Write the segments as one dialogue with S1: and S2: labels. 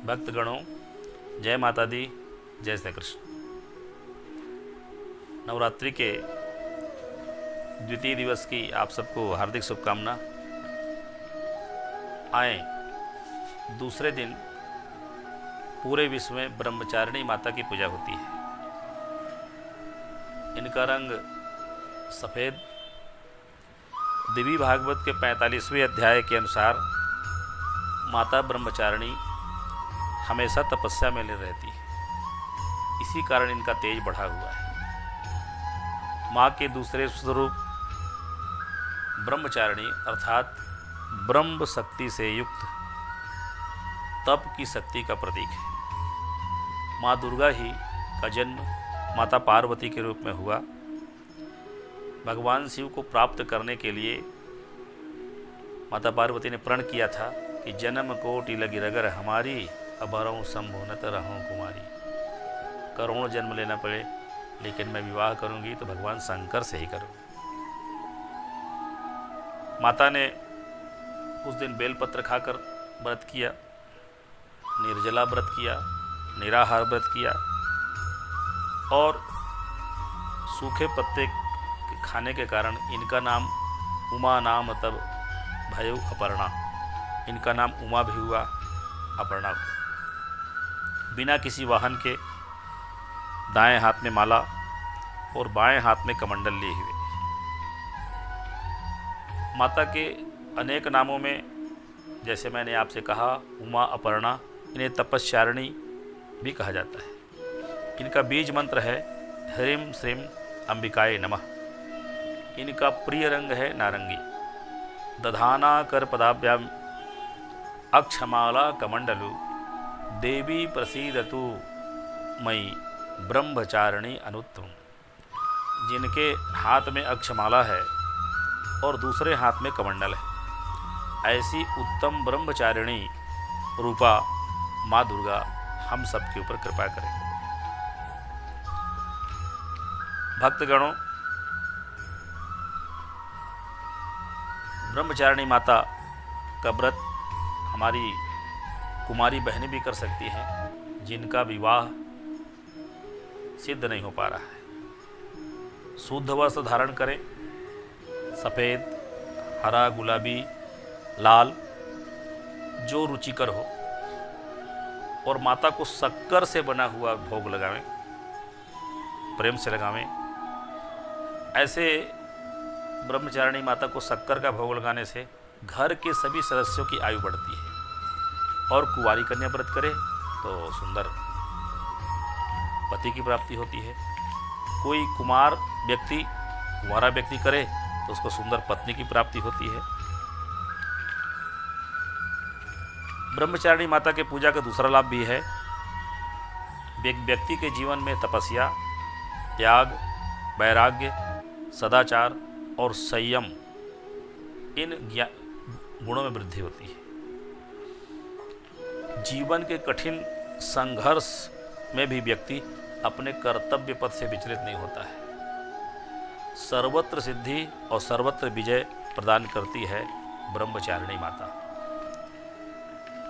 S1: भक्तगणों, जय माता दी, जय श्री कृष्ण। नवरात्रि के द्वितीय दिवस की आप सबको हार्दिक शुभकामना। आए दूसरे दिन पूरे विश्व में ब्रह्मचारिणी माता की पूजा होती है। इनका रंग सफ़ेद। देवी भागवत के 45वें अध्याय के अनुसार माता ब्रह्मचारिणी हमेशा तपस्या में रहती है, इसी कारण इनका तेज बढ़ा हुआ है। माँ के दूसरे स्वरूप ब्रह्मचारिणी अर्थात ब्रह्म शक्ति से युक्त तप की शक्ति का प्रतीक है। माँ दुर्गा ही का जन्म माता पार्वती के रूप में हुआ। भगवान शिव को प्राप्त करने के लिए माता पार्वती ने प्रण किया था कि जन्म कोटि लगी रगर हमारी, अभरऊँ शंभु नत रहूँ कुमारी। करोड़ों जन्म लेना पड़े लेकिन मैं विवाह करूंगी तो भगवान शंकर से ही करूंगी। माता ने उस दिन बेलपत्र खाकर व्रत किया, निर्जला व्रत किया, निराहार व्रत किया और सूखे पत्ते खाने के कारण इनका नाम उमा नाम तब भयो अपर्णा। इनका नाम उमा भी हुआ, अपर्णा हुआ। बिना किसी वाहन के दाएं हाथ में माला और बाएं हाथ में कमंडल लिए हुए। माता के अनेक नामों में जैसे मैंने आपसे कहा उमा अपर्णा, इन्हें तपस्यारिणी भी कहा जाता है। इनका बीज मंत्र है ह्रीं श्रीं अंबिकाय नमः। इनका प्रिय रंग है नारंगी। दधाना कर पदाभ्याम अक्षमाला कमंडलु, देवी प्रसीदतु मयि ब्रह्मचारिणी अनुत्तम। जिनके हाथ में अक्षमाला है और दूसरे हाथ में कमंडल है, ऐसी उत्तम ब्रह्मचारिणी रूपा माँ दुर्गा हम सब के ऊपर कृपा करें। भक्तगणों, ब्रह्मचारिणी माता का व्रत हमारी कुमारी बहनें भी कर सकती हैं जिनका विवाह सिद्ध नहीं हो पा रहा है। शुद्ध वस्त्र धारण करें, सफ़ेद, हरा, गुलाबी, लाल, जो रुचिकर हो, और माता को शक्कर से बना हुआ भोग लगावें, प्रेम से लगावें। ऐसे ब्रह्मचारिणी माता को शक्कर का भोग लगाने से घर के सभी सदस्यों की आयु बढ़ती है। और कुंवारी कन्या व्रत करे तो सुंदर पति की प्राप्ति होती है। कोई कुमार व्यक्ति कुंवारा व्यक्ति करे तो उसको सुंदर पत्नी की प्राप्ति होती है। ब्रह्मचारिणी माता के पूजा का दूसरा लाभ भी है। व्यक्ति के जीवन में तपस्या, त्याग, वैराग्य, सदाचार और संयम, इन गुणों में वृद्धि होती है। जीवन के कठिन संघर्ष में भी व्यक्ति अपने कर्तव्य पथ से विचलित नहीं होता है। सर्वत्र सिद्धि और सर्वत्र विजय प्रदान करती है ब्रह्मचारिणी माता।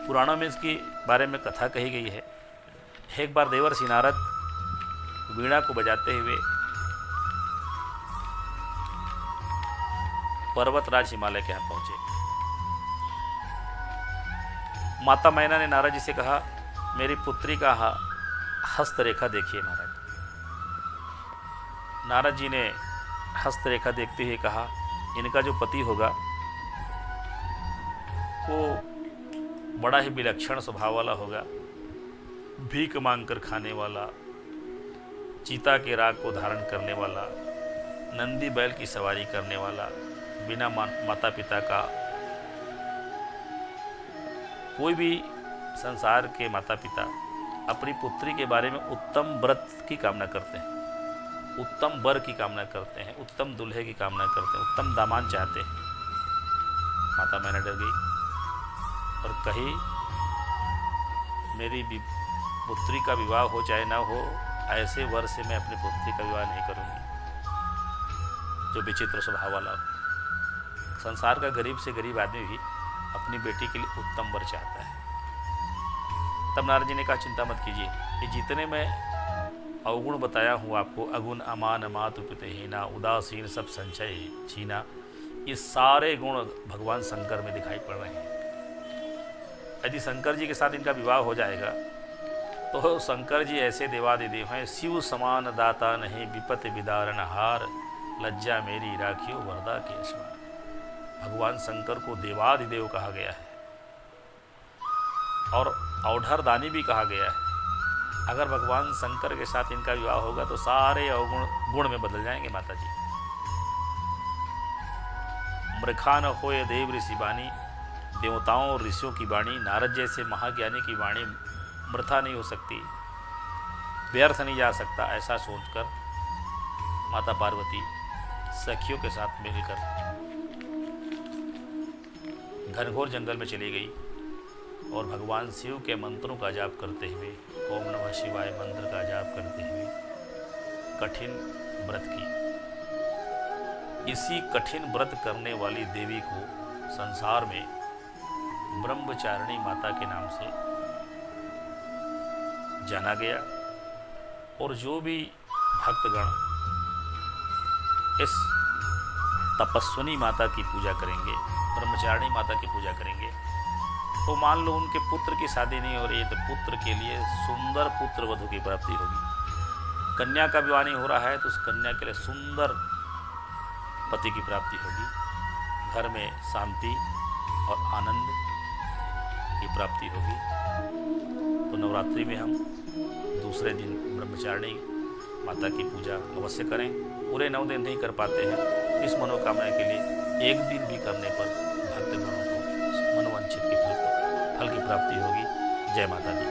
S1: पुराणों में इसके बारे में कथा कही गई है। एक बार देवर्षि नारद वीणा को बजाते हुए पर्वतराज हिमालय के यहाँ पहुँचे। माता मैना ने नारद जी से कहा, मेरी पुत्री का हस्तरेखा देखिए महाराज। नारद जी ने हस्तरेखा देखते हुए कहा, इनका जो पति होगा वो बड़ा ही विलक्षण स्वभाव वाला होगा, भीख मांगकर खाने वाला, चीता के राग को धारण करने वाला, नंदी बैल की सवारी करने वाला, बिना माता पिता का। कोई भी संसार के माता पिता अपनी पुत्री के बारे में उत्तम व्रत की कामना करते हैं, उत्तम वर की कामना करते हैं, उत्तम दुल्हे की कामना करते हैं, उत्तम दामान चाहते हैं। माता मैना डर गई और कही, मेरी पुत्री का विवाह हो चाहे ना हो, ऐसे वर से मैं अपनी पुत्री का विवाह नहीं करूंगी जो विचित्र स्वभाव वाला हो। संसार का गरीब से गरीब आदमी भी अपनी बेटी के लिए उत्तम वर चाहता है। तब नारद जी ने कहा चिंता मत कीजिए, ये जितने मैं अवगुण बताया हूँ आपको, अगुण अमान मातु पितहीना उदासीन सब संचय छीना, ये सारे गुण भगवान शंकर में दिखाई पड़ रहे हैं। यदि शंकर जी के साथ इनका विवाह हो जाएगा तो शंकर जी ऐसे देवादिदेव हैं, शिव समान दाता नहीं विपत विदारण हार, लज्जा मेरी राखियो वरदा के अश्वार। भगवान शंकर को देवादिदेव कहा गया है और औढ़र दानी भी कहा गया है। अगर भगवान शंकर के साथ इनका विवाह होगा तो सारे अवगुण गुण में बदल जाएंगे माता जी। मृखा न होए देव ऋषि बानी, देवताओं और ऋषियों की वाणी, नारद जैसे महाज्ञानी की वाणी मृथा नहीं हो सकती, व्यर्थ नहीं जा सकता। ऐसा सोचकर माता पार्वती सखियों के साथ मिलकर घनघोर जंगल में चली गई और भगवान शिव के मंत्रों का जाप करते हुए, ओम नमः शिवाय मंत्र का जाप करते हुए कठिन व्रत की। इसी कठिन व्रत करने वाली देवी को संसार में ब्रह्मचारिणी माता के नाम से जाना गया। और जो भी भक्तगण इस तपस्विनी माता की पूजा करेंगे, ब्रह्मचारिणी माता की पूजा करेंगे, तो मान लो उनके पुत्र की शादी नहीं हो रही है तो पुत्र के लिए सुंदर पुत्र वधु की प्राप्ति होगी। कन्या का विवाह नहीं हो रहा है तो उस कन्या के लिए सुंदर पति की प्राप्ति होगी। घर में शांति और आनंद की प्राप्ति होगी। तो नवरात्रि में हम दूसरे दिन ब्रह्मचारिणी माता की पूजा अवश्य करें। पूरे 9 दिन नहीं कर पाते हैं, इस मनोकामना के लिए एक दिन भी करने पर भक्तगणों को मनोवांछित के फल की प्राप्ति होगी। जय माता दी।